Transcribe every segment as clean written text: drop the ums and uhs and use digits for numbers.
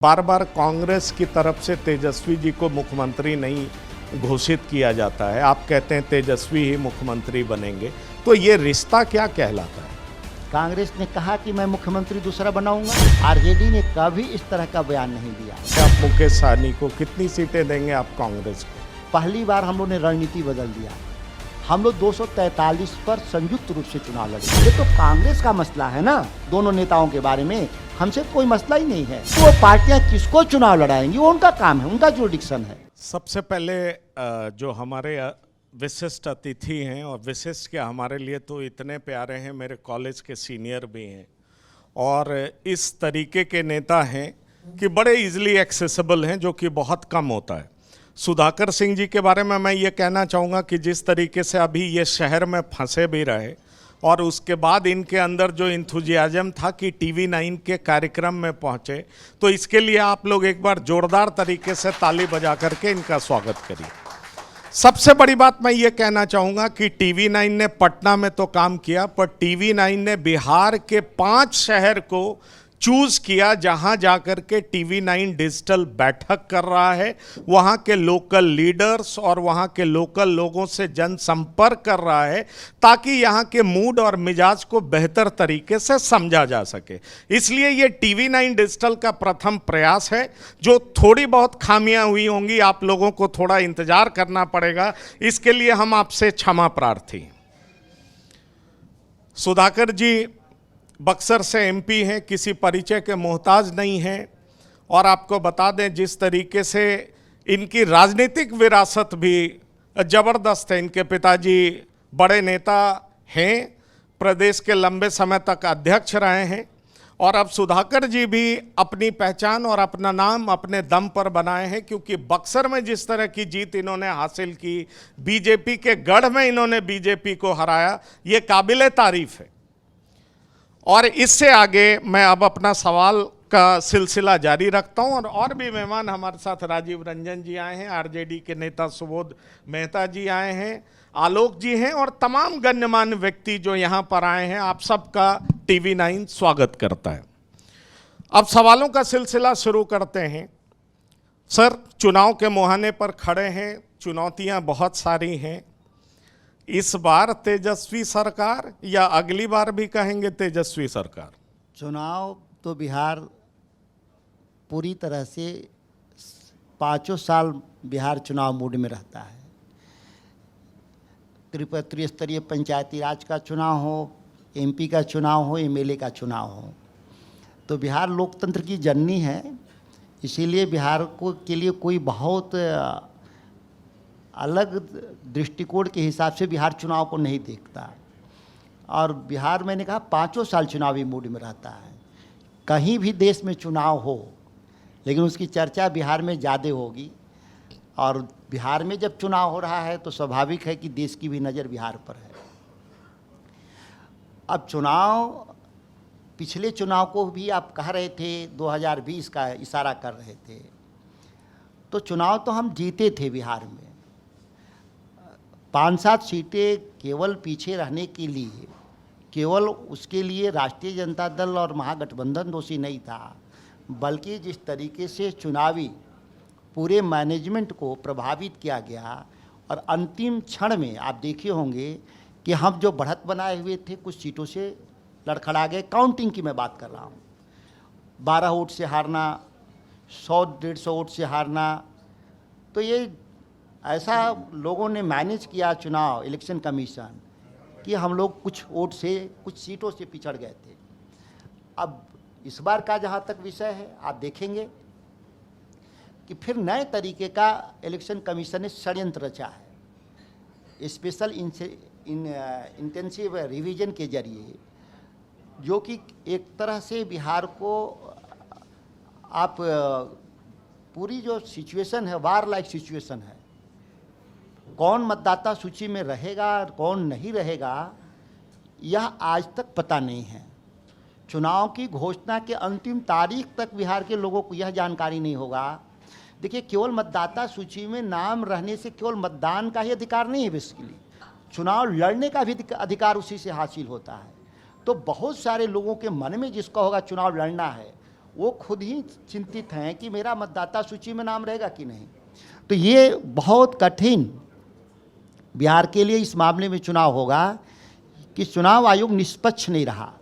बार बार कांग्रेस की तरफ से तेजस्वी जी को मुख्यमंत्री नहीं घोषित किया जाता है। आप कहते हैं तेजस्वी ही मुख्यमंत्री बनेंगे, तो ये रिश्ता क्या कहलाता है? कांग्रेस ने कहा कि मैं मुख्यमंत्री दूसरा बनाऊंगा। आरजेडी ने कभी इस तरह का बयान नहीं दिया। आप मुकेश सहनी को कितनी सीटें देंगे आप कांग्रेस को? पहली बार हम लोग ने रणनीति बदल दिया। हम लोग 243 पर संयुक्त रूप से चुनाव लड़े। ये तो कांग्रेस का मसला है ना, दोनों नेताओं के बारे में हमसे कोई मसला ही नहीं है। वो पार्टियां किसको चुनाव लड़ाएंगी वो उनका काम है, उनका जुरिडिक्शन है। सबसे पहले जो हमारे विशिष्ट अतिथि हैं, और विशिष्ट क्या, हमारे लिए तो इतने प्यारे हैं, मेरे कॉलेज के सीनियर भी हैं और इस तरीके के नेता हैं कि बड़े इजीली एक्सेसिबल हैं, जो कि बहुत कम होता है। सुधाकर सिंह जी के बारे में मैं ये कहना चाहूँगा कि जिस तरीके से अभी ये शहर में फंसे भी रहे और उसके बाद इनके अंदर जो इंथुजियाज्म था कि TV9 के कार्यक्रम में पहुँचे, तो इसके लिए आप लोग एक बार जोरदार तरीके से ताली बजा करके इनका स्वागत करिए। सबसे बड़ी बात मैं ये कहना चाहूँगा कि TV9 ने पटना में तो काम किया, पर TV9 ने बिहार के 5 शहर को चूज किया जहां जाकर के TV9 डिजिटल बैठक कर रहा है, वहां के लोकल लीडर्स और वहां के लोकल लोगों से जनसंपर्क कर रहा है, ताकि यहां के मूड और मिजाज को बेहतर तरीके से समझा जा सके। इसलिए ये TV9 डिजिटल का प्रथम प्रयास है। जो थोड़ी बहुत खामियां हुई होंगी, आप लोगों को थोड़ा इंतजार करना पड़ेगा, इसके लिए हम आपसे क्षमा प्रार्थी। सुधाकर जी बक्सर से MP हैं, किसी परिचय के मोहताज नहीं हैं, और आपको बता दें जिस तरीके से इनकी राजनीतिक विरासत भी ज़बरदस्त है। इनके पिताजी बड़े नेता हैं, प्रदेश के लंबे समय तक अध्यक्ष रहे हैं, और अब सुधाकर जी भी अपनी पहचान और अपना नाम अपने दम पर बनाए हैं, क्योंकि बक्सर में जिस तरह की जीत इन्होंने हासिल की, बीजेपी के गढ़ में इन्होंने बीजेपी को हराया, ये काबिले तारीफ है। और इससे आगे मैं अब अपना सवाल का सिलसिला जारी रखता हूं, और भी मेहमान हमारे साथ राजीव रंजन जी आए हैं, आरजेडी के नेता सुबोध मेहता जी आए हैं, आलोक जी हैं, और तमाम गण्यमान्य व्यक्ति जो यहां पर आए हैं, आप सबका TV9 स्वागत करता है। अब सवालों का सिलसिला शुरू करते हैं। सर, चुनाव के मुहाने पर खड़े हैं, चुनौतियां बहुत सारी हैं। इस बार तेजस्वी सरकार, या अगली बार भी कहेंगे तेजस्वी सरकार? चुनाव तो बिहार पूरी तरह से 5 साल बिहार चुनाव मूड में रहता है। त्रिस्तरीय पंचायती राज का चुनाव हो, MP का चुनाव हो, MLA का चुनाव हो, तो बिहार लोकतंत्र की जननी है। इसीलिए बिहार को के लिए कोई बहुत अलग दृष्टिकोण के हिसाब से बिहार चुनाव को नहीं देखता। और बिहार, मैंने कहा, 5 साल चुनावी मूड में रहता है। कहीं भी देश में चुनाव हो, लेकिन उसकी चर्चा बिहार में ज़्यादा होगी, और बिहार में जब चुनाव हो रहा है तो स्वाभाविक है कि देश की भी नज़र बिहार पर है। अब चुनाव, पिछले चुनाव को भी आप कह रहे थे, 2020 का इशारा कर रहे थे, तो चुनाव तो हम जीते थे बिहार में। 5-7 सीटें केवल पीछे रहने के लिए, केवल उसके लिए राष्ट्रीय जनता दल और महागठबंधन दोषी नहीं था, बल्कि जिस तरीके से चुनावी पूरे मैनेजमेंट को प्रभावित किया गया, और अंतिम क्षण में आप देखे होंगे कि हम जो बढ़त बनाए हुए थे, कुछ सीटों से लड़खड़ा गए। काउंटिंग की मैं बात कर रहा हूँ, 12 वोट से हारना, 100-150 वोट से हारना, तो ये ऐसा लोगों ने मैनेज किया चुनाव, इलेक्शन कमीशन, कि हम लोग कुछ वोट से, कुछ सीटों से पिछड़ गए थे। अब इस बार का जहाँ तक विषय है, आप देखेंगे कि फिर नए तरीके का इलेक्शन कमीशन ने षड्यंत्र रचा है, स्पेशल इंटेंसिव रिवीजन के जरिए, जो कि एक तरह से बिहार को आप पूरी जो सिचुएशन है, वार लाइक सिचुएशन है, कौन मतदाता सूची में रहेगा और कौन नहीं रहेगा, यह आज तक पता नहीं है। चुनाव की घोषणा के अंतिम तारीख तक बिहार के लोगों को यह जानकारी नहीं होगा। देखिए, केवल मतदाता सूची में नाम रहने से केवल मतदान का ही अधिकार नहीं है, बेसिकली चुनाव लड़ने का भी अधिकार उसी से हासिल होता है। तो बहुत सारे लोगों के मन में जिसका होगा चुनाव लड़ना है, वो खुद ही चिंतित हैं कि मेरा मतदाता सूची में नाम रहेगा कि नहीं। तो ये बहुत कठिन बिहार के लिए इस मामले में चुनाव होगा कि चुनाव आयोग निष्पक्ष नहीं रहा।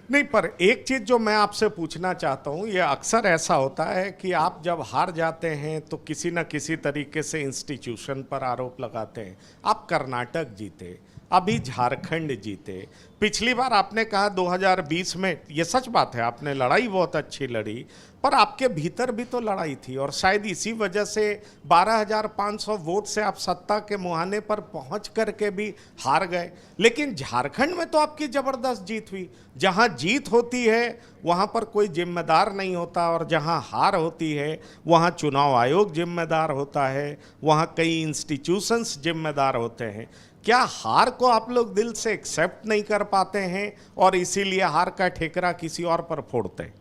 नहीं, पर एक चीज जो मैं आपसे पूछना चाहता हूँ, ये अक्सर ऐसा होता है कि आप जब हार जाते हैं तो किसी न किसी तरीके से इंस्टीट्यूशन पर आरोप लगाते हैं। आप कर्नाटक जीते, अभी झारखंड जीते, पिछली बार आपने कहा 2020 में, ये सच बात है, आपने लड़ाई बहुत अच्छी लड़ी, पर आपके भीतर भी तो लड़ाई थी और शायद इसी वजह से 12,500 वोट से आप सत्ता के मुहाने पर पहुंच करके भी हार गए। लेकिन झारखंड में तो आपकी जबरदस्त जीत हुई। जहां जीत होती है वहां पर कोई जिम्मेदार नहीं होता, और जहां हार होती है वहां चुनाव आयोग जिम्मेदार होता है, वहां कई इंस्टीट्यूशंस जिम्मेदार होते हैं। क्या हार को आप लोग दिल से एक्सेप्ट नहीं कर पाते हैं और इसीलिए हार का ठेकरा किसी और पर फोड़ते हैं?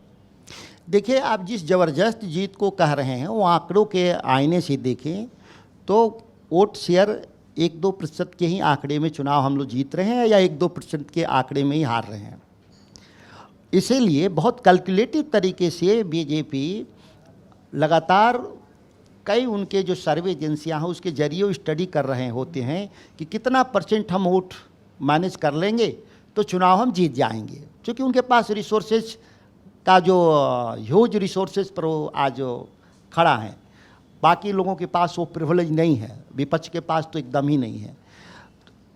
देखिए, आप जिस ज़बरदस्त जीत को कह रहे हैं वो आंकड़ों के आईने से देखें तो वोट शेयर 1-2% के ही आंकड़े में चुनाव हम लोग जीत रहे हैं या 1-2% के आंकड़े में ही हार रहे हैं। इसीलिए बहुत कैलकुलेटिव तरीके से बीजेपी लगातार कई उनके जो सर्वे एजेंसियाँ हैं उसके जरिए स्टडी कर रहे होते हैं कि कितना % हम वोट मैनेज कर लेंगे तो चुनाव हम जीत जाएंगे, क्योंकि उनके पास रिसोर्सेज का जो ह्यूज रिसोर्सेज पर वो आज खड़ा है। बाकी लोगों के पास वो प्रिविलेज नहीं है, विपक्ष के पास तो एकदम ही नहीं है।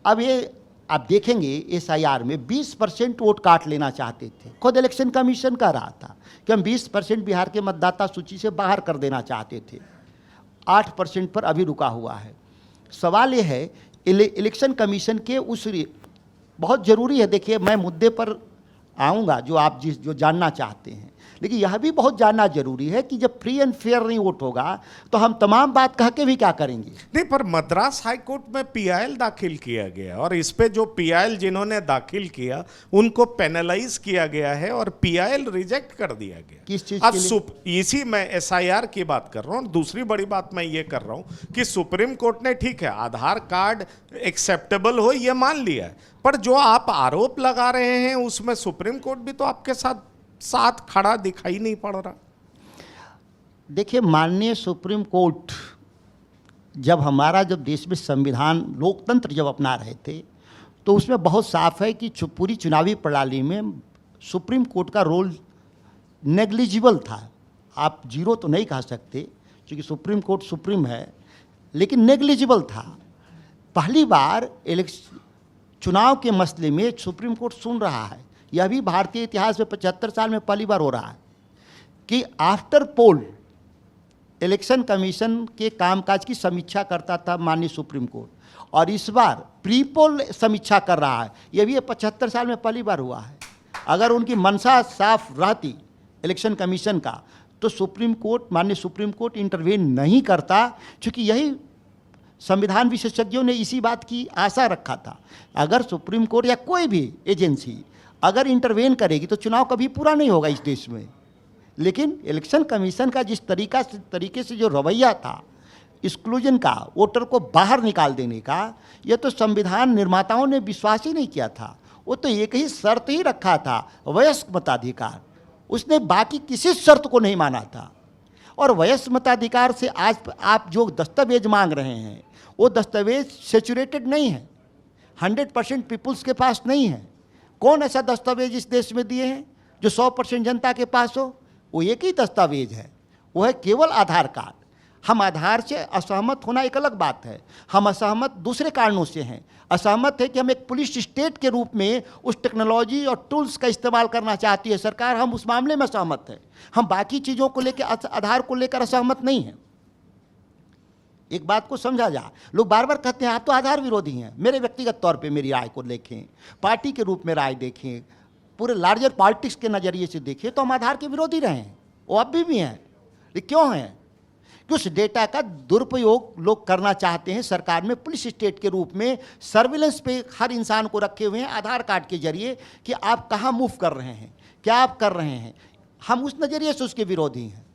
अब ये आप देखेंगे SIR में 20% वोट काट लेना चाहते थे, खुद इलेक्शन कमीशन कह रहा था कि हम 20% बिहार के मतदाता सूची से बाहर कर देना चाहते थे। 8% पर अभी रुका हुआ है। सवाल ये है इलेक्शन कमीशन के उस बहुत ज़रूरी है। देखिए, मैं मुद्दे पर आऊँगा जो जानना चाहते हैं, लेकिन यह भी बहुत जानना जरूरी है कि जब फ्री एंड फेयर नहीं वोट होगा तो हम तमाम बात कह के भी क्या करेंगे। नहीं, पर मद्रास हाईकोर्ट में PIL दाखिल किया गया और इस पे जो PIL जिन्होंने दाखिल किया उनको पेनलाइज किया गया है और PIL रिजेक्ट कर दिया गया। किस चीज अब के लिए? इसी में SIR की बात कर रहा हूँ। दूसरी बड़ी बात मैं ये कर रहा हूँ कि सुप्रीम कोर्ट ने, ठीक है, आधार कार्ड एक्सेप्टेबल हो ये मान लिया है, पर जो आप आरोप लगा रहे हैं उसमें सुप्रीम कोर्ट भी तो आपके साथ खड़ा दिखाई नहीं पड़ रहा। देखिए, माननीय सुप्रीम कोर्ट जब देश में संविधान लोकतंत्र जब अपना रहे थे तो उसमें बहुत साफ है कि पूरी चुनावी प्रणाली में सुप्रीम कोर्ट का रोल नेग्लिजिबल था। आप जीरो तो नहीं कह सकते क्योंकि सुप्रीम कोर्ट सुप्रीम है, लेकिन नेग्लिजिबल था। पहली बार चुनाव के मसले में सुप्रीम कोर्ट सुन रहा है। यह भी भारतीय इतिहास में 75 साल में पहली बार हो रहा है कि आफ्टर पोल इलेक्शन कमीशन के कामकाज की समीक्षा करता था माननीय सुप्रीम कोर्ट, और इस बार प्री पोल समीक्षा कर रहा है। यह भी 75 साल में पहली बार हुआ है। अगर उनकी मंशा साफ रहती इलेक्शन कमीशन का तो माननीय सुप्रीम कोर्ट इंटरवेन नहीं करता, क्योंकि यही संविधान विशेषज्ञों ने इसी बात की आशा रखा था। अगर सुप्रीम कोर्ट या कोई भी एजेंसी अगर इंटरवेन करेगी तो चुनाव कभी पूरा नहीं होगा इस देश में। लेकिन इलेक्शन कमीशन का जिस तरीके से जो रवैया था एक्सक्लूजन का, वोटर को बाहर निकाल देने का, यह तो संविधान निर्माताओं ने विश्वास ही नहीं किया था। वो तो एक ही शर्त ही रखा था, वयस्क मताधिकार। उसने बाकी किसी शर्त को नहीं माना था। और वयस्क मताधिकार से आज आप जो दस्तावेज मांग रहे हैं वो दस्तावेज सेचुरेटेड नहीं है, 100% पीपुल्स के पास नहीं है। कौन ऐसा दस्तावेज इस देश में दिए हैं जो 100% जनता के पास हो? वो एक ही दस्तावेज है, वो है केवल आधार कार्ड। हम आधार से असहमत होना एक अलग बात है, हम असहमत दूसरे कारणों से हैं। असहमत है कि हम एक पुलिस स्टेट के रूप में उस टेक्नोलॉजी और टूल्स का इस्तेमाल करना चाहती है सरकार, हम उस मामले में असहमत हैं। हम बाकी चीज़ों को लेकर, आधार को लेकर असहमत नहीं हैं। एक बात को समझा जा, लोग बार बार कहते हैं आप तो आधार विरोधी हैं। मेरे व्यक्तिगत तौर पे मेरी राय को देखें, पार्टी के रूप में राय देखें, पूरे लार्जर पॉलिटिक्स के नज़रिए से देखें तो हम आधार के विरोधी रहे हैं, वो अभी भी हैं। ये क्यों हैं? कि उस डेटा का दुरुपयोग लोग करना चाहते हैं। सरकार में पुलिस स्टेट के रूप में सर्विलेंस पे हर इंसान को रखे हुए हैं आधार कार्ड के जरिए कि आप कहाँ मूव कर रहे हैं, क्या आप कर रहे हैं। हम उस नज़रिए से उसके विरोधी हैं।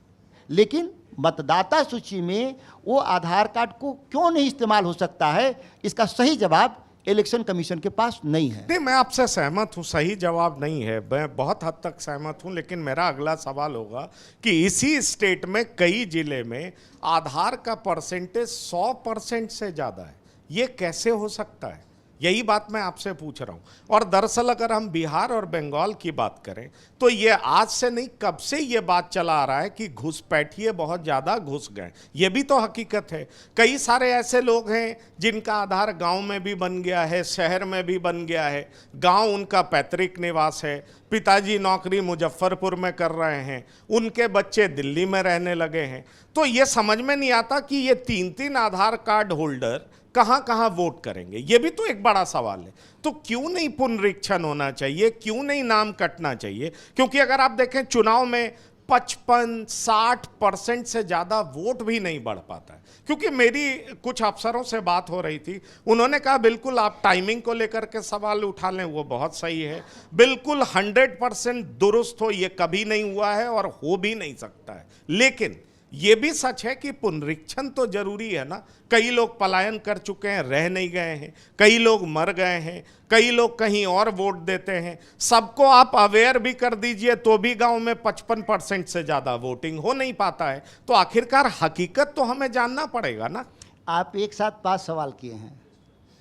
लेकिन मतदाता सूची में वो आधार कार्ड को क्यों नहीं इस्तेमाल हो सकता है, इसका सही जवाब इलेक्शन कमीशन के पास नहीं है। नहीं, मैं आपसे सहमत हूँ, सही जवाब नहीं है, मैं बहुत हद तक सहमत हूँ, लेकिन मेरा अगला सवाल होगा कि इसी स्टेट में कई जिले में आधार का परसेंटेज 100% से ज़्यादा है, ये कैसे हो सकता है? यही बात मैं आपसे पूछ रहा हूँ। और दरअसल अगर हम बिहार और बंगाल की बात करें तो ये आज से नहीं, कब से ये बात चला आ रहा है कि घुसपैठिए बहुत ज़्यादा घुस गए। ये भी तो हकीकत है। कई सारे ऐसे लोग हैं जिनका आधार गांव में भी बन गया है, शहर में भी बन गया है, गांव उनका पैतृक निवास है, पिताजी नौकरी मुजफ्फरपुर में कर रहे हैं, उनके बच्चे दिल्ली में रहने लगे हैं। तो ये समझ में नहीं आता कि ये 3-3 आधार कार्ड होल्डर कहां कहां वोट करेंगे। ये भी तो एक बड़ा सवाल है। तो क्यों नहीं पुनरीक्षण होना चाहिए, क्यों नहीं नाम कटना चाहिए? क्योंकि अगर आप देखें चुनाव में 55-60% से ज्यादा वोट भी नहीं बढ़ पाता है। क्योंकि मेरी कुछ अफसरों से बात हो रही थी, उन्होंने कहा बिल्कुल आप टाइमिंग को लेकर के सवाल उठा लें, वो बहुत सही है, बिल्कुल 100% दुरुस्त हो, ये कभी नहीं हुआ है और हो भी नहीं सकता है। लेकिन ये भी सच है कि पुनरीक्षण तो जरूरी है ना। कई लोग पलायन कर चुके हैं, रह नहीं गए हैं, कई लोग मर गए हैं, कई लोग कहीं और वोट देते हैं। सबको आप अवेयर भी कर दीजिए तो भी गांव में 55% से ज्यादा वोटिंग हो नहीं पाता है। तो आखिरकार हकीकत तो हमें जानना पड़ेगा ना। आप एक साथ 5 सवाल किए हैं,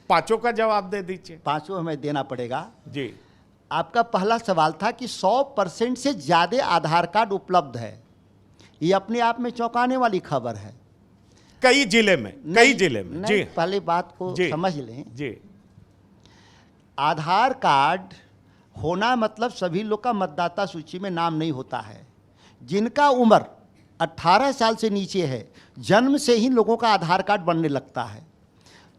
पांचों का जवाब दे दीजिए। 5 हमें देना पड़ेगा जी। आपका पहला सवाल था कि 100% से ज़्यादा आधार कार्ड उपलब्ध है। ये अपने आप में चौंकाने वाली खबर है। कई जिले में, कई जिले में। जी, पहले बात को समझ लें। जी। आधार कार्ड होना मतलब सभी लोग का मतदाता सूची में नाम नहीं होता है। जिनका उम्र 18 साल से नीचे है, जन्म से ही लोगों का आधार कार्ड बनने लगता है।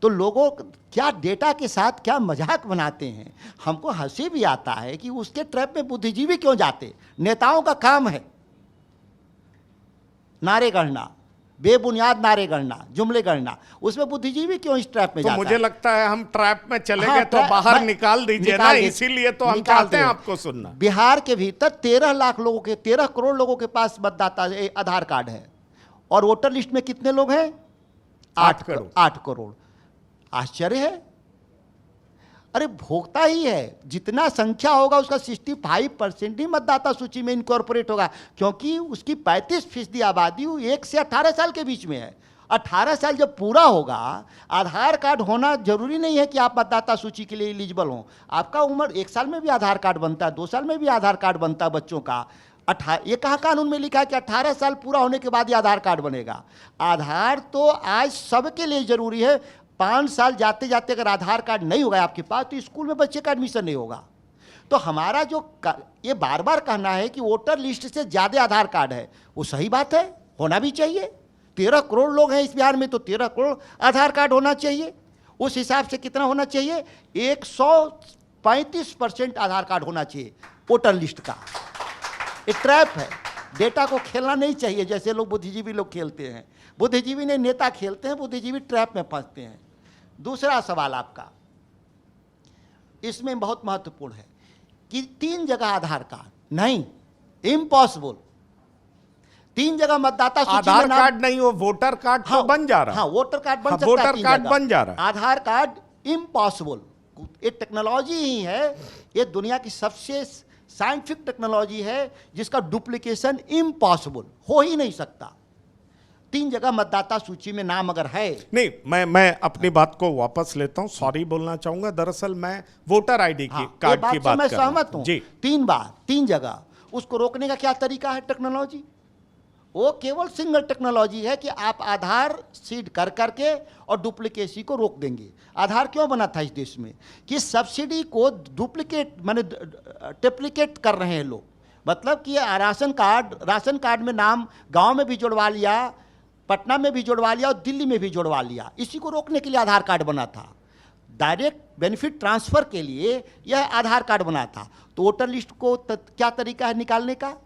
तो लोगों क्या डेटा के साथ क्या मजाक बनाते हैं। हमको हंसी भी आता है कि उसके ट्रैप में बुद्धिजीवी क्यों जाते। नेताओं का काम है नारे गढ़ना, बेबुनियाद नारे गढ़ना, जुमले गढ़ना, उसमें बुद्धिजीवी क्यों इस ट्रैप में जाता है? मुझे लगता है हम ट्रैप में चले गए तो बाहर निकाल दीजिए ना, इसीलिए तो हम चाहते हैं आपको सुनना। बिहार के भीतर 13 लाख लोगों के 13 करोड़ लोगों के पास मतदाता आधार कार्ड है और वोटर लिस्ट में कितने लोग हैं? 8 करोड़। 8 करोड़। आश्चर्य है। अरे भोक्ता ही है, जितना संख्या होगा उसका 65% ही मतदाता सूची में इनकॉर्पोरेट होगा, क्योंकि उसकी 35% आबादी 1 से 18 साल के बीच में है। 18 साल जब पूरा होगा, आधार कार्ड होना जरूरी नहीं है कि आप मतदाता सूची के लिए एलिजिबल हों। आपका उम्र 1 साल में भी आधार कार्ड बनता है, 2 साल में भी आधार कार्ड बनता है बच्चों का। ये कहाँ कानून में लिखा है कि 18 साल पूरा होने के बाद ही आधार कार्ड बनेगा? आधार तो आज सबके लिए जरूरी है। 5 साल जाते जाते अगर आधार कार्ड नहीं होगा आपके पास तो स्कूल में बच्चे का एडमिशन नहीं होगा। तो हमारा जो ये बार बार कहना है कि वोटर लिस्ट से ज़्यादा आधार कार्ड है, वो सही बात है, होना भी चाहिए। 13 करोड़ लोग हैं इस बिहार में, तो 13 करोड़ आधार कार्ड होना चाहिए। उस हिसाब से कितना होना चाहिए? 135% आधार कार्ड होना चाहिए वोटर लिस्ट का। ये ट्रैप है, डेटा को खेलना नहीं चाहिए जैसे लोग बुद्धिजीवी लोग खेलते हैं। बुद्धिजीवी नहीं, नेता खेलते हैं, बुद्धिजीवी ट्रैप में फंसते हैं। दूसरा सवाल आपका इसमें बहुत महत्वपूर्ण है कि 3 जगह आधार कार्ड नहीं, इम्पॉसिबल। 3 जगह मतदाता सूची में आधार कार्ड नहीं, वो वोटर कार्ड तो बन जा रहा है। हाँ, वोटर कार्ड बन सकता है, वोटर कार्ड बन जा रहा है। आधार कार्ड इम्पॉसिबल। ये टेक्नोलॉजी ही है, ये दुनिया की सबसे साइंटिफिक टेक्नोलॉजी है जिसका डुप्लीकेशन इम्पॉसिबल हो ही नहीं सकता। 3 जगह मतदाता सूची में नाम अगर है, नहीं, मैं अपनी बात को वापस लेता हूं, सॉरी बोलना चाहूंगा। दरअसल मैं वोटर आईडी की कार्ड की बात मैं सहमत हूं। जी, 3 बार 3 जगह, उसको रोकने का क्या तरीका है? टेक्नोलॉजी। वो केवल सिंगल टेक्नोलॉजी है कि आप आधार सीड कर करके और डुप्लीकेसी को रोक देंगे। आधार क्यों बना था इस देश में? कि सब्सिडी को डुप्लीकेट माने टेप्लीकेट कर रहे हैं लोग। मतलब कि राशन कार्ड में नाम गांव में भी जुड़वा लिया, पटना में भी जुड़वा लिया और दिल्ली में भी जुड़वा लिया। इसी को रोकने के लिए आधार कार्ड बना था। डायरेक्ट बेनिफिट ट्रांसफर के लिए यह आधार कार्ड बना था। तो वोटर लिस्ट को क्या तरीका है निकालने का?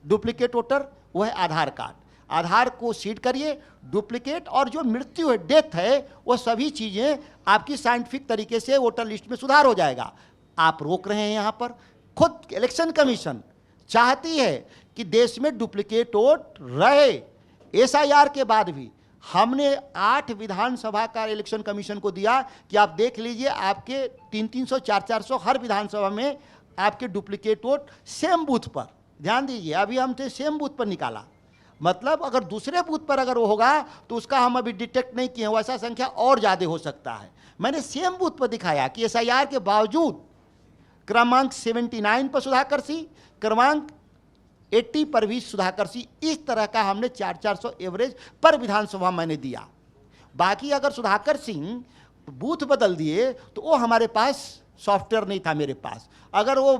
डुप्लीकेट वोटर, वह है आधार कार्ड। आधार को सीड करिए, डुप्लीकेट और जो मृत्यु है, डेथ है, वो सभी चीज़ें आपकी साइंटिफिक तरीके से वोटर लिस्ट में सुधार हो जाएगा। आप रोक रहे हैं। यहाँ पर खुद इलेक्शन कमीशन चाहती है कि देश में डुप्लीकेट वोट रहे। SIR के बाद भी हमने 8 विधानसभा का इलेक्शन कमीशन को दिया कि आप देख लीजिए, आपके 300 400 हर विधानसभा में आपके डुप्लीकेट वोट सेम बूथ पर, ध्यान दीजिए, अभी हमसे सेम बूथ पर निकाला, मतलब अगर दूसरे बूथ पर अगर वो होगा तो उसका हम अभी डिटेक्ट नहीं किए, वैसा संख्या और ज़्यादा हो सकता है। मैंने सेम बूथ पर दिखाया कि SIR के बावजूद क्रमांक 79 पर सुधाकर सिंह, क्रमांक 80 पर भी सुधाकर सिंह, इस तरह का हमने 400 एवरेज पर विधानसभा मैंने दिया। बाकी अगर सुधाकर सिंह बूथ बदल दिए तो वो हमारे पास सॉफ्टवेयर नहीं था मेरे पास, अगर वो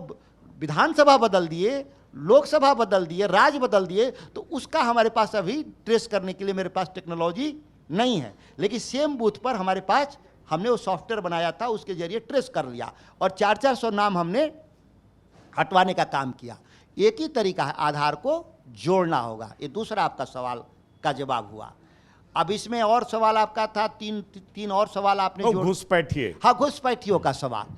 विधानसभा बदल दिए, लोकसभा बदल दिए, राज्य बदल दिए, तो उसका हमारे पास अभी ट्रेस करने के लिए मेरे पास टेक्नोलॉजी नहीं है। लेकिन सेम बूथ पर हमारे पास हमने वो सॉफ्टवेयर बनाया था, उसके जरिए ट्रेस कर लिया और 400 नाम हमने हटवाने का काम किया। एक ही तरीका है, आधार को जोड़ना होगा। ये दूसरा आपका सवाल का जवाब हुआ। अब इसमें और सवाल आपका था, तीन और सवाल आपने घुसपैठिए। हाँ, घुसपैठियों का सवाल।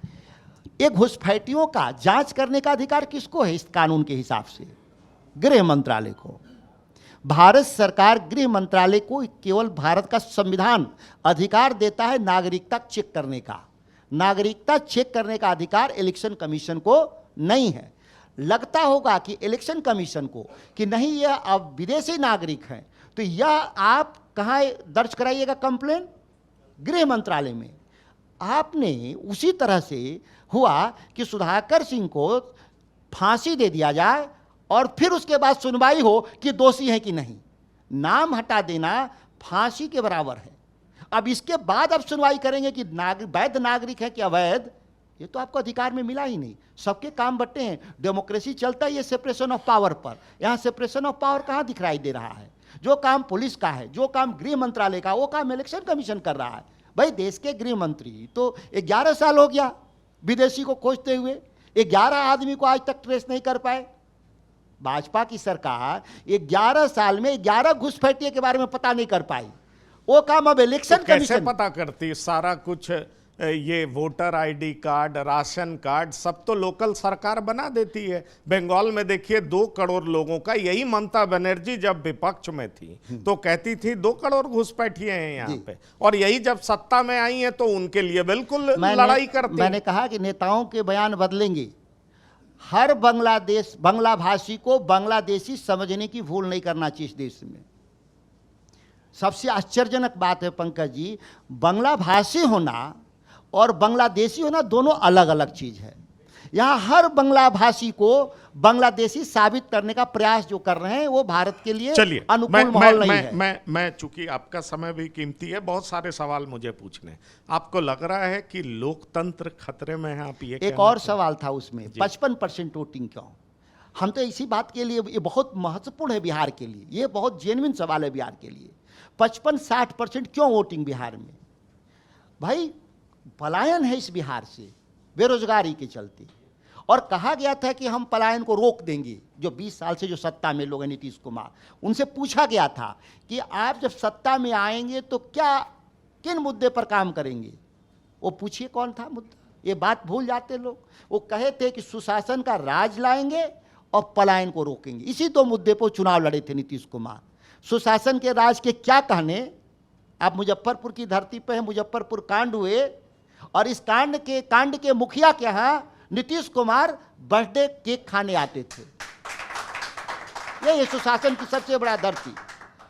ये घुसपैठियों का जांच करने का अधिकार किसको है इस कानून के हिसाब से? गृह मंत्रालय को। भारत सरकार गृह मंत्रालय को केवल भारत का संविधान अधिकार देता है नागरिकता चेक करने का। नागरिकता चेक करने का अधिकार इलेक्शन कमीशन को नहीं है। लगता होगा कि इलेक्शन कमीशन को कि नहीं, यह अब विदेशी नागरिक हैं, तो यह आप कहाँ दर्ज कराइएगा कंप्लेन? गृह मंत्रालय में। आपने उसी तरह से हुआ कि सुधाकर सिंह को फांसी दे दिया जाए और फिर उसके बाद सुनवाई हो कि दोषी है कि नहीं। नाम हटा देना फांसी के बराबर है। अब इसके बाद अब सुनवाई करेंगे कि वैध नागरिक है कि अवैध, ये तो आपको अधिकार में मिला ही नहीं। सबके काम बंटे हैं, डेमोक्रेसी चलता है ये सेपरेशन ऑफ पावर पर। यहाँ सेपरेशन ऑफ पावर कहाँ दिखाई दे रहा है? जो काम पुलिस का है, जो काम गृह मंत्रालय का, वो काम इलेक्शन कमीशन कर रहा है। भाई, देश के गृह मंत्री तो 11 साल हो गया विदेशी को खोजते हुए, 11 आदमी को आज तक ट्रेस नहीं कर पाए। भाजपा की सरकार 11 साल में 11 घुसपैठिए के बारे में पता नहीं कर पाई। वो काम अब इलेक्शन तो कैसे कमीशन पता करती? सारा कुछ ये voter ID card, ration card सब तो लोकल सरकार बना देती है। बंगाल में देखिए 2 करोड़ लोगों का, यही ममता बनर्जी जब विपक्ष में थी तो कहती थी 2 करोड़ घुसपैठिए हैं यहाँ पे, और यही जब सत्ता में आई है तो उनके लिए बिल्कुल लड़ाई करती। मैंने कहा कि नेताओं के बयान बदलेंगे। हर बांग्ला भाषी को बांग्लादेशी समझने की भूल नहीं करना चाहिए इस देश में। सबसे आश्चर्यजनक बात है पंकज जी, बांग्ला भाषी होना और बांग्लादेशी होना दोनों अलग अलग चीज है। यहाँ हर बांग्ला भाषी को बांग्लादेशी साबित करने का प्रयास जो कर रहे हैं वो भारत के लिए अनुकूल माहौल नहीं है। मैं चूंकि आपका समय भी कीमती है, बहुत सारे सवाल मुझे पूछने। आपको लग रहा है कि लोकतंत्र खतरे में है? आप ये एक और सवाल था उसमें, 55% वोटिंग क्यों? हम तो इसी बात के लिए, ये बहुत महत्वपूर्ण है बिहार के लिए, ये बहुत जेन्युइन सवाल है बिहार के लिए। 55-60% क्यों वोटिंग बिहार में? भाई, पलायन है इस बिहार से बेरोजगारी के चलते, और कहा गया था कि हम पलायन को रोक देंगे। जो 20 साल से जो सत्ता में लोग हैं, नीतीश कुमार, उनसे पूछा गया था कि आप जब सत्ता में आएंगे तो क्या, किन मुद्दे पर काम करेंगे? वो पूछिए कौन था मुद्दा? ये बात भूल जाते लोग। वो कहे थे कि सुशासन का राज लाएंगे और पलायन को रोकेंगे। इसी 2 मुद्दे पर चुनाव लड़े थे नीतीश कुमार। सुशासन के राज के क्या कहने? आप मुजफ्फरपुर की धरती पर हैं, मुजफ्फरपुर कांड हुए और इस कांड के मुखिया के यहाँ नीतीश कुमार बर्थडे केक खाने आते थे। ये सुशासन की सबसे बड़ा दर थी।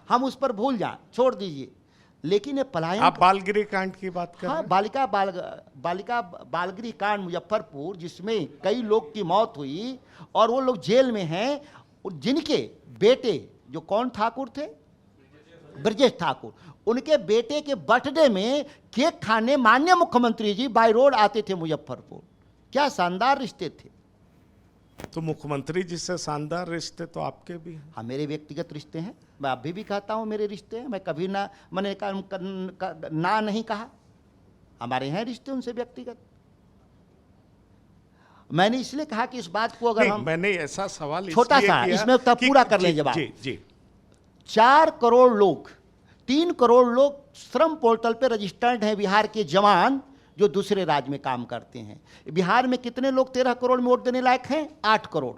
हम उस पर भूल जाए, छोड़ दीजिए। लेकिन ये पलायन, आप बालगृह कांड की बात कर रहे हैं? बालिका बालगृह कांड मुजफ्फरपुर, जिसमें कई लोग की मौत हुई और वो लोग जेल में हैं, जिनके बेटे जो कौन ठाकुर थे, ब्रजेश ठाकुर, उनके बेटे के बर्थडे में केक खाने माननीय मुख्यमंत्री जी बाय रोड आते थे मुजफ्फरपुर। क्या शानदार रिश्ते थे। तो मुख्यमंत्री जी से शानदार रिश्ते तो आपके भी हैं। हाँ, मेरे व्यक्तिगत रिश्ते हैं। मैं अभी भी कहता हूँ मेरे रिश्ते हैं। मैं कभी मैंने ना नहीं कहा। हमारे हैं रिश्ते उनसे व्यक्तिगत। मैंने इसलिए कहा कि इस बात को अगर हम, मैंने ऐसा सवाल छोटा सा इसमें तब पूरा कर लें जवाब। जी। 4 करोड़ लोग, 3 करोड़ लोग श्रम पोर्टल पे रजिस्टर्ड हैं बिहार के जवान, जो दूसरे राज्य में काम करते हैं। बिहार में कितने लोग 13 करोड़ में वोट देने लायक हैं? 8 करोड़।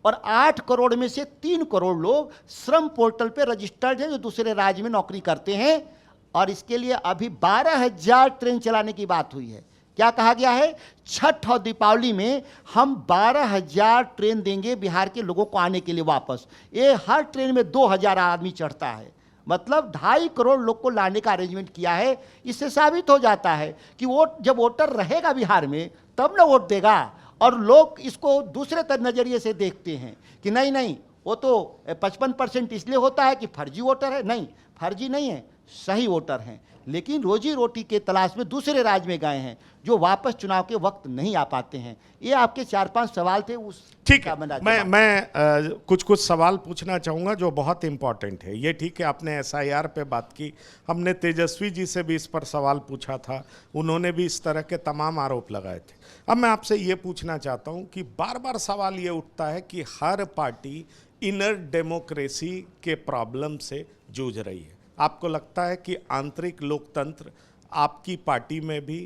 और 8 करोड़ में से 3 करोड़ लोग श्रम पोर्टल पे रजिस्टर्ड हैं जो दूसरे राज्य में नौकरी करते हैं। और इसके लिए अभी 12,000 ट्रेन चलाने की बात हुई है। क्या कहा गया है? छठ और दीपावली में हम 12,000 ट्रेन देंगे बिहार के लोगों को आने के लिए वापस। ये हर ट्रेन में 2,000 आदमी चढ़ता है, मतलब 2.5 करोड़ लोग को लाने का अरेंजमेंट किया है। इससे साबित हो जाता है कि वोट, जब वोटर रहेगा बिहार में तब ना वोट देगा। और लोग इसको दूसरे नज़रिए से देखते हैं कि नहीं नहीं, वो तो 55% इसलिए होता है कि फर्जी वोटर है। नहीं, फर्जी नहीं है, सही वोटर हैं, लेकिन रोजी रोटी के तलाश में दूसरे राज्य में गए हैं, जो वापस चुनाव के वक्त नहीं आ पाते हैं। ये आपके 4-5 सवाल थे। उस ठीक है, मैं कुछ सवाल पूछना चाहूँगा जो बहुत इंपॉर्टेंट है। ये ठीक है, आपने एसआईआर पे बात की, हमने तेजस्वी जी से भी इस पर सवाल पूछा था, उन्होंने भी इस तरह के तमाम आरोप लगाए थे। अब मैं आपसे ये पूछना चाहता हूँ कि बार बार सवाल ये उठता है कि हर पार्टी इनर डेमोक्रेसी के प्रॉब्लम से जूझ रही है। आपको लगता है कि आंतरिक लोकतंत्र आपकी पार्टी में भी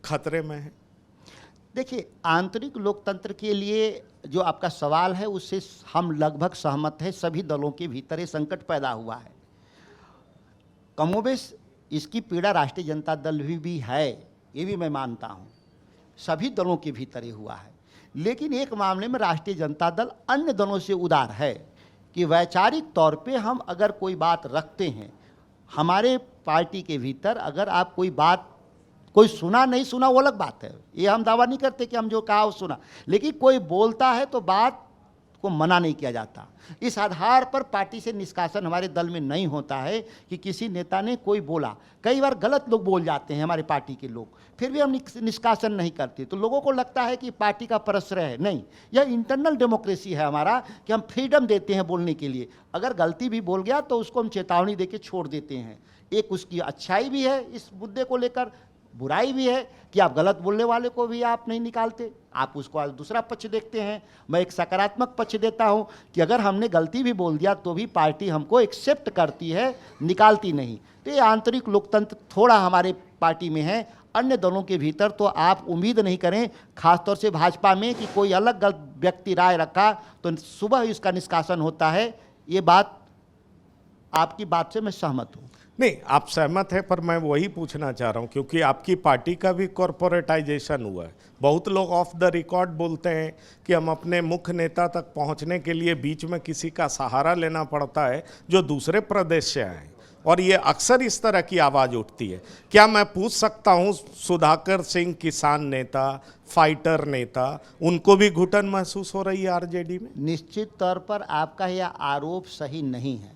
खतरे में है? देखिए, आंतरिक लोकतंत्र के लिए जो आपका सवाल है उससे हम लगभग सहमत हैं। सभी दलों के भीतर ये संकट पैदा हुआ है। कमोबेश इसकी पीड़ा राष्ट्रीय जनता दल भी है, ये भी मैं मानता हूँ। सभी दलों के भीतर ये हुआ है, लेकिन एक मामले में राष्ट्रीय जनता दल अन्य दलों से उदार है कि वैचारिक तौर पे हम अगर कोई बात रखते हैं हमारे पार्टी के भीतर, अगर आप कोई बात, कोई सुना नहीं सुना वो अलग बात है, ये हम दावा नहीं करते कि हम जो कहा वो सुना, लेकिन कोई बोलता है तो बात को मना नहीं किया जाता। इस आधार पर पार्टी से निष्कासन हमारे दल में नहीं होता है कि किसी नेता ने कोई बोला। कई बार गलत लोग बोल जाते हैं हमारे पार्टी के लोग, फिर भी हम निष्कासन नहीं करते, तो लोगों को लगता है कि पार्टी का प्रश्रय है। नहीं, यह इंटरनल डेमोक्रेसी है हमारा कि हम फ्रीडम देते हैं बोलने के लिए। अगर गलती भी बोल गया तो उसको हम चेतावनी देके छोड़ देते हैं। एक उसकी अच्छाई भी है इस मुद्दे को लेकर, बुराई भी है कि आप गलत बोलने वाले को भी आप नहीं निकालते, आप उसको आज दूसरा पक्ष देखते हैं। मैं एक सकारात्मक पक्ष देता हूं कि अगर हमने गलती भी बोल दिया तो भी पार्टी हमको एक्सेप्ट करती है, निकालती नहीं। तो ये आंतरिक लोकतंत्र थोड़ा हमारे पार्टी में है। अन्य दलों के भीतर तो आप उम्मीद नहीं करें, खासतौर से भाजपा में, कि कोई अलग गलत व्यक्ति राय रखा तो सुबह इसका निष्कासन होता है। ये बात, आपकी बात से मैं सहमत हूँ। नहीं, आप सहमत हैं, पर मैं वही पूछना चाह रहा हूं क्योंकि आपकी पार्टी का भी कॉरपोरेटाइजेशन हुआ है। बहुत लोग ऑफ द रिकॉर्ड बोलते हैं कि हम अपने मुख्य नेता तक पहुंचने के लिए बीच में किसी का सहारा लेना पड़ता है जो दूसरे प्रदेश से आए, और ये अक्सर इस तरह की आवाज़ उठती है। क्या मैं पूछ सकता हूं, सुधाकर सिंह किसान नेता, फाइटर नेता, उनको भी घुटन महसूस हो रही है आरजेडी में? निश्चित तौर पर आपका यह आरोप सही नहीं है।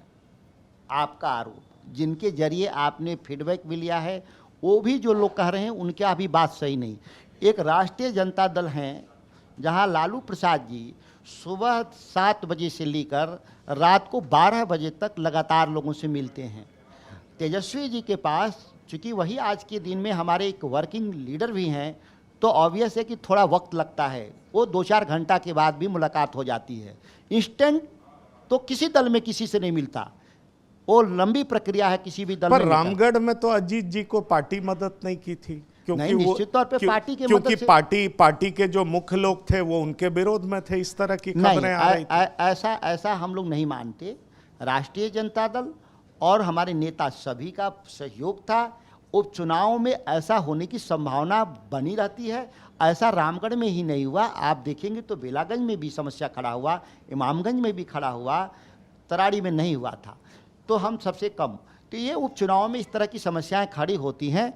आपका आरोप, जिनके जरिए आपने फीडबैक भी लिया है, वो भी जो लोग कह रहे हैं उनकी अभी बात सही नहीं। एक राष्ट्रीय जनता दल हैं जहां लालू प्रसाद जी सुबह 7 बजे से लेकर रात को 12 बजे तक लगातार लोगों से मिलते हैं। तेजस्वी जी के पास, चूँकि वही आज के दिन में हमारे एक वर्किंग लीडर भी हैं, तो ऑब्वियस है कि थोड़ा वक्त लगता है। वो 2-4 घंटा के बाद भी मुलाकात हो जाती है। इंस्टेंट तो किसी दल में किसी से नहीं मिलता, वो लंबी प्रक्रिया है किसी भी दल में। पर रामगढ़ में तो अजीत जी को पार्टी मदद नहीं की थी, क्योंकि निश्चित तौर पे पार्टी के क्योंकि मदद से, पार्टी के जो मुख्य लोग थे वो उनके विरोध में थे। इस तरह की खबरें आ रही थी। ऐसा हम लोग नहीं मानते। राष्ट्रीय जनता दल और हमारे नेता सभी का सहयोग था। उपचुनाव में ऐसा होने की संभावना बनी रहती है। ऐसा रामगढ़ में ही नहीं हुआ, आप देखेंगे तो बेलागंज में भी समस्या खड़ा हुआ, इमामगंज में भी खड़ा हुआ, तराड़ी में नहीं हुआ था। तो हम सबसे कम, तो ये उपचुनाव में इस तरह की समस्याएं खड़ी होती हैं,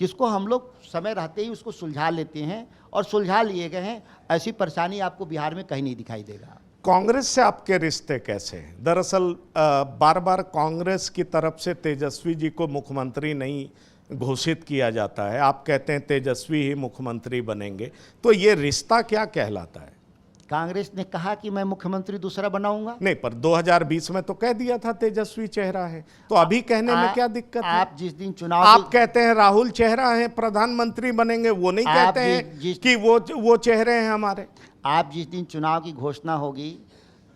जिसको हम लोग समय रहते ही उसको सुलझा लेते हैं और सुलझा लिए गए हैं। ऐसी परेशानी आपको बिहार में कहीं नहीं दिखाई देगा। कांग्रेस से आपके रिश्ते कैसे हैं? दरअसल बार बार कांग्रेस की तरफ से तेजस्वी जी को मुख्यमंत्री नहीं घोषित किया जाता है, आप कहते हैं तेजस्वी ही मुख्यमंत्री बनेंगे, तो ये रिश्ता क्या कहलाता है? कांग्रेस ने कहा कि मैं मुख्यमंत्री दूसरा बनाऊंगा। नहीं, पर 2020 में तो कह दिया था तेजस्वी चेहरा है, तो अभी कहने में क्या दिक्कत है? आप जिस दिन चुनाव, आप कहते हैं राहुल चेहरा है, प्रधानमंत्री बनेंगे, वो नहीं कहते हैं कि वो चेहरे हैं हमारे। आप जिस दिन चुनाव की घोषणा होगी,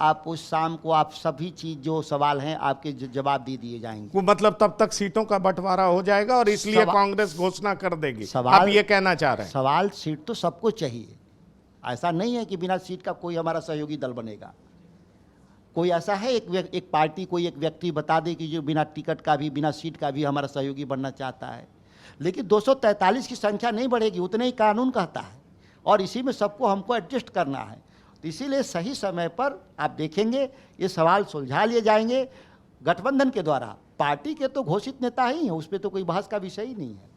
आप उस शाम को आप सभी चीज जो सवाल हैं आपके जवाब दे दिए जाएंगे। वो मतलब तब तक सीटों का बंटवारा हो जाएगा और इसलिए कांग्रेस घोषणा कर देगी, आप ये कहना चाह रहे हैं? सवाल सीट तो सबको चाहिए, ऐसा नहीं है कि बिना सीट का कोई हमारा सहयोगी दल बनेगा। कोई ऐसा है एक पार्टी, कोई एक व्यक्ति बता दे कि जो बिना टिकट का भी, बिना सीट का भी हमारा सहयोगी बनना चाहता है। लेकिन 243 की संख्या नहीं बढ़ेगी, उतने ही कानून कहता है, और इसी में सबको हमको एडजस्ट करना है। तो इसीलिए सही समय पर आप देखेंगे ये सवाल सुलझा लिए जाएंगे गठबंधन के द्वारा। पार्टी के तो घोषित नेता ही हैं, उस पर तो कोई बहस का विषय ही नहीं है।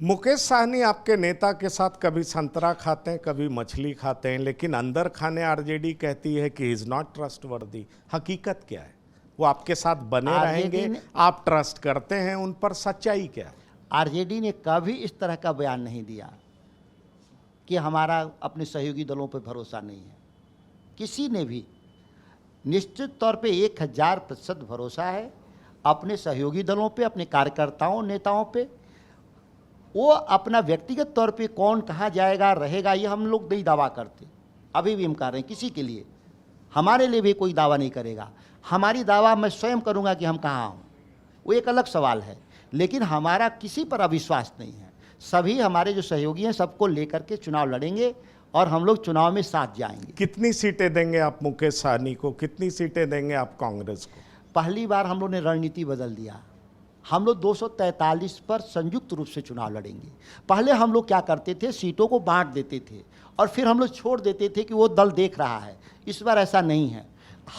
मुकेश साहनी आपके नेता के साथ कभी संतरा खाते हैं, कभी मछली खाते हैं, लेकिन अंदर खाने आरजेडी कहती है कि इज नॉट ट्रस्टवर्दी। हकीकत क्या है? वो आपके साथ बने रहेंगे, आप ट्रस्ट करते हैं उन पर, सच्चाई क्या है? आरजेडी ने कभी इस तरह का बयान नहीं दिया कि हमारा अपने सहयोगी दलों पर भरोसा नहीं है। किसी ने भी निश्चित तौर पे 1000% भरोसा है अपने सहयोगी दलों पे, अपने कार्यकर्ताओं, नेताओं पे। वो अपना व्यक्तिगत तौर पे कौन कहाँ जाएगा, रहेगा, ये हम लोग नहीं दावा करते। अभी भी हम कह रहे हैं किसी के लिए, हमारे लिए भी कोई दावा नहीं करेगा। हमारी दावा मैं स्वयं करूँगा कि हम कहाँ हूँ, वो एक अलग सवाल है। लेकिन हमारा किसी पर अविश्वास नहीं है। सभी हमारे जो सहयोगी हैं सबको लेकर के चुनाव लड़ेंगे और हम लोग चुनाव में साथ जाएंगे। कितनी सीटें देंगे आप मुकेश साहनी को, कितनी सीटें देंगे आप कांग्रेस को? पहली बार हम लोग ने रणनीति बदल दिया। हम लोग 243 पर संयुक्त रूप से चुनाव लड़ेंगे। पहले हम लोग क्या करते थे, सीटों को बांट देते थे और फिर हम लोग छोड़ देते थे कि वो दल देख रहा है। इस बार ऐसा नहीं है।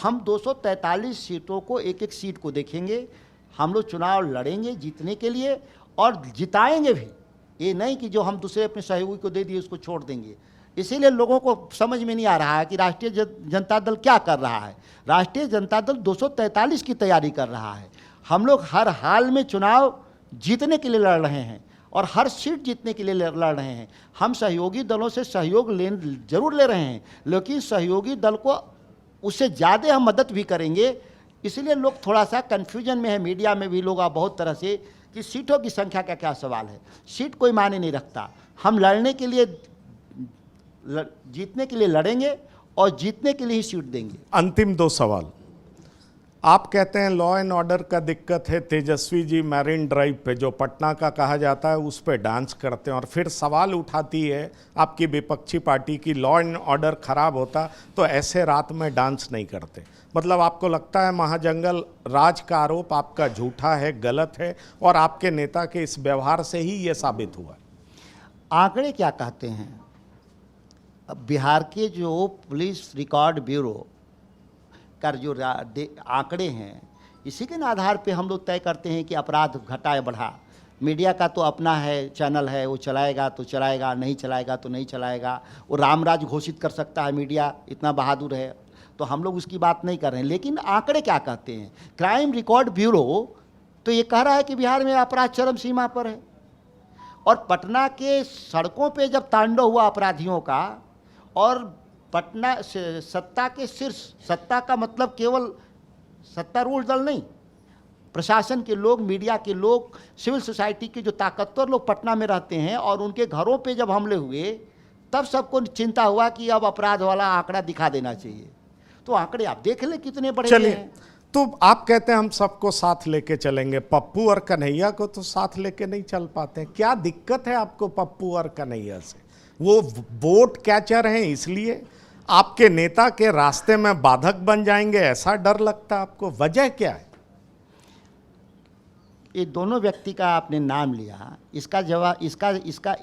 हम 243 सीटों को, एक एक सीट को देखेंगे। हम लोग चुनाव लड़ेंगे जीतने के लिए और जिताएंगे भी। ये नहीं कि जो हम दूसरे अपने सहयोगी को दे दिए उसको छोड़ देंगे। इसीलिए लोगों को समझ में नहीं आ रहा है कि राष्ट्रीय जनता दल क्या कर रहा है। राष्ट्रीय जनता दल 243 की तैयारी कर रहा है। हम लोग हर हाल में चुनाव जीतने के लिए लड़ रहे हैं और हर सीट जीतने के लिए लड़ रहे हैं। हम सहयोगी दलों से सहयोग जरूर ले रहे हैं, लेकिन सहयोगी दल को उससे ज़्यादा हम मदद भी करेंगे। इसलिए लोग थोड़ा सा कन्फ्यूजन में है, मीडिया में भी लोग बहुत तरह से, कि सीटों की संख्या का क्या सवाल है। सीट कोई मायने नहीं रखता। हम लड़ने के लिए, जीतने के लिए लड़ेंगे और जीतने के लिए ही सीट देंगे। अंतिम 2 सवाल। आप कहते हैं लॉ एंड ऑर्डर का दिक्कत है, तेजस्वी जी मैरिन ड्राइव पे, जो पटना का कहा जाता है, उस पे डांस करते हैं, और फिर सवाल उठाती है आपकी विपक्षी पार्टी की लॉ एंड ऑर्डर खराब होता तो ऐसे रात में डांस नहीं करते। मतलब आपको लगता है महाजंगल राज का आरोप आपका झूठा है, गलत है, और आपके नेता के इस व्यवहार से ही ये साबित हुआ? आंकड़े क्या कहते हैं? बिहार के जो पुलिस रिकॉर्ड ब्यूरो का जो आंकड़े हैं, इसी के आधार पे हम लोग तय करते हैं कि अपराध घटा या बढ़ा। मीडिया का तो अपना है, चैनल है, वो चलाएगा तो चलाएगा, नहीं चलाएगा तो नहीं चलाएगा। वो रामराज घोषित कर सकता है, मीडिया इतना बहादुर है, तो हम लोग उसकी बात नहीं कर रहे हैं। लेकिन आंकड़े क्या कहते हैं? क्राइम रिकॉर्ड ब्यूरो तो ये कह रहा है कि बिहार में अपराध चरम सीमा पर है। और पटना के सड़कों पे जब तांडव हुआ अपराधियों का, और पटना से सत्ता के शीर्ष, सत्ता का मतलब केवल सत्तारूढ़ दल नहीं, प्रशासन के लोग, मीडिया के लोग, सिविल सोसाइटी के जो ताकतवर लोग पटना में रहते हैं, और उनके घरों पे जब हमले हुए तब सबको चिंता हुआ कि अब अपराध वाला आंकड़ा दिखा देना चाहिए। तो आंकड़े आप देख ले कितने बड़े हैं। तो आप कहते हैं हम सबको साथ लेके चलेंगे, पप्पू और कन्हैया को तो साथ लेके नहीं चल पाते। क्या दिक्कत है आपको पप्पू और कन्हैया से? वो वोट कैचर हैं, इसलिए आपके नेता के रास्ते में बाधक बन जाएंगे, ऐसा डर लगता है आपको? वजह क्या है? ये दोनों व्यक्ति का आपने नाम लिया, इसका जवाब,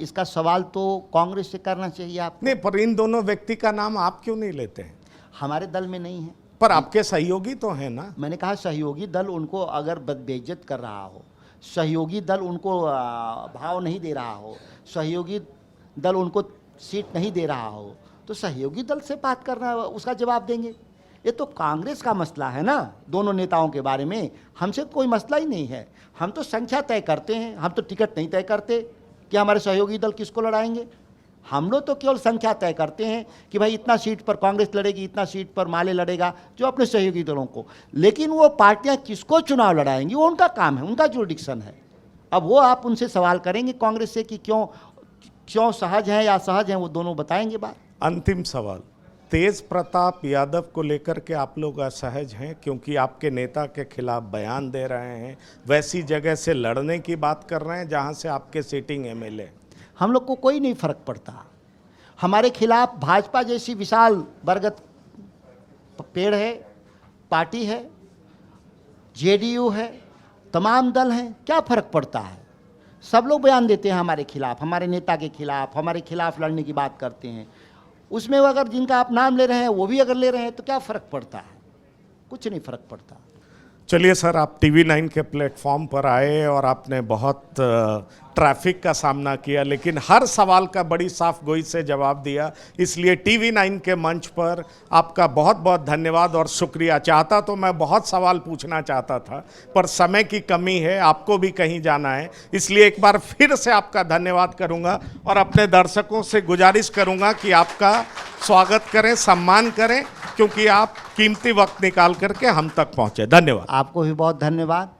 इसका सवाल तो कांग्रेस से करना चाहिए आपको। नहीं, पर इन दोनों व्यक्ति का नाम आप क्यों नहीं लेते हैं? हमारे दल में नहीं है। पर आपके सहयोगी तो हैं ना। मैंने कहा सहयोगी दल उनको अगर बेइज्जत कर रहा हो, सहयोगी दल उनको भाव नहीं दे रहा हो, सहयोगी दल उनको सीट नहीं दे रहा हो, तो सहयोगी दल से बात करना, उसका जवाब देंगे। ये तो कांग्रेस का मसला है ना, दोनों नेताओं के बारे में हमसे कोई मसला ही नहीं है। हम तो संख्या तय करते हैं, हम तो टिकट नहीं तय करते कि हमारे सहयोगी दल किसको लड़ाएंगे। हम लोग तो केवल संख्या तय करते हैं कि भाई इतना सीट पर कांग्रेस लड़ेगी, इतना सीट पर माले लड़ेगा, जो अपने सहयोगी दलों को। लेकिन वो पार्टियां किसको चुनाव लड़ाएंगी वो उनका काम है, उनका जुरिडिक्शन है। अब वो आप उनसे सवाल करेंगे कांग्रेस से कि क्यों सहज हैं या असहज हैं, वो दोनों बताएंगे बात। अंतिम सवाल, तेज प्रताप यादव को लेकर के आप लोग असहज हैं क्योंकि आपके नेता के खिलाफ बयान दे रहे हैं, वैसी जगह से लड़ने की बात कर रहे हैं जहां से आपके सिटिंग एमएलए। हम लोग को कोई नहीं फर्क पड़ता। हमारे खिलाफ भाजपा जैसी विशाल बरगद पेड़ है, पार्टी है, जेडीयू है, तमाम दल हैं, क्या फ़र्क पड़ता है? सब लोग बयान देते हैं हमारे खिलाफ, हमारे नेता के खिलाफ, हमारे खिलाफ लड़ने की बात करते हैं। उसमें अगर जिनका आप नाम ले रहे हैं वो भी अगर ले रहे हैं तो क्या फ़र्क पड़ता है? कुछ नहीं फ़र्क पड़ता। चलिए सर, आप TV9 के प्लेटफॉर्म पर आए और आपने बहुत ट्रैफिक का सामना किया, लेकिन हर सवाल का बड़ी साफ गोई से जवाब दिया, इसलिए TV9 के मंच पर आपका बहुत बहुत धन्यवाद और शुक्रिया। चाहता तो मैं बहुत सवाल पूछना चाहता था, पर समय की कमी है, आपको भी कहीं जाना है, इसलिए एक बार फिर से आपका धन्यवाद करूंगा और अपने दर्शकों से गुजारिश करूंगा कि आपका स्वागत करें, सम्मान करें, क्योंकि आप कीमती वक्त निकाल करके हम तक पहुंचे। धन्यवाद। आपको भी बहुत धन्यवाद।